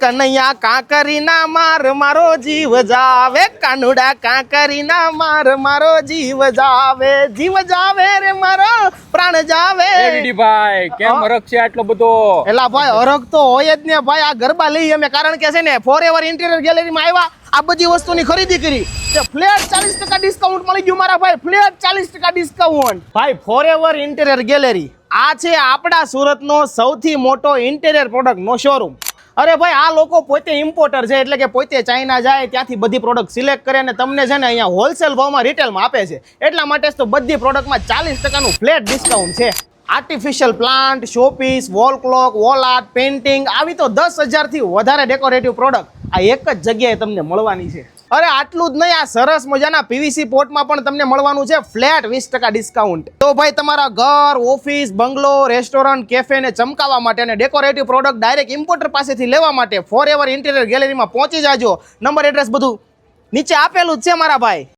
કનૈયા કાંકરીના માર મારો જીવ જાવે, કાનુડા કાંકરીના માર મારો જીવ જાવે રે મારો પ્રાણ જાવે. ભાઈ કેમ હરખ છે આટલો બધો? એલા ભાઈ હરખ તો હોય જ ને ભાઈ. આ ગરબા લઈ અમે કારણ કે છે ને ફોરએવર ઇન્ટિરિયર ગેલેરીમાં આવ્યા, આ બધી વસ્તુની ખરીદી કરી તે ફ્લેટ 40% ડિસ્કાઉન્ટ મળી ગયું મારા ભાઈ. ફ્લેટ 40% ડિસ્કાઉન્ટ ભાઈ. ફોરએવર ઇન્ટિરિયર ગેલેરી આ છે આપણા સુરતનો સૌથી મોટો ઇન્ટિરિયર પ્રોડક્ટ નો શોરૂમ. અરે ભાઈ આ લોકો પોતે ઇમ્પોર્ટર છે, એટલે કે પોતે ચાઇના જાય ત્યાંથી બધી પ્રોડક્ટ સિલેક્ટ કરે અને તમને છે ને અહીંયા હોલસેલ ભાવમાં રિટેલમાં આપે છે. એટલા માટે તો બધી પ્રોડક્ટમાં 40%નું ફ્લેટ ડિસ્કાઉન્ટ છે. Artificial plant, showpiece, wall clock, wall art, painting આવી તો 10,000 થી વધારે ડેકોરેટિવ પ્રોડક્ટ આ એક જ જગ્યાએ તમને મળવાની છે. અરે આટલું જ નહીં, આ સરસ મજાના પીવીસી પોટમાં પણ તમને મળવાનું છે ફ્લેટ 20% ડિસ્કાઉન્ટ. તો ભાઈ તમારા ઘર, ઓફિસ, બંગલો, રેસ્ટોરન્ટ, કેફે ને ચમકાવવા માટે અને ડેકોરેટિવ પ્રોડક્ટ ડાયરેક્ટ ઇમ્પોર્ટર પાસેથી લેવા માટે ફોરએવર ઇન્ટિરિયર ગેલેરીમાં પહોંચી જાજો. નંબર, એડ્રેસ બધું નીચે આપેલું જ છે મારા ભાઈ.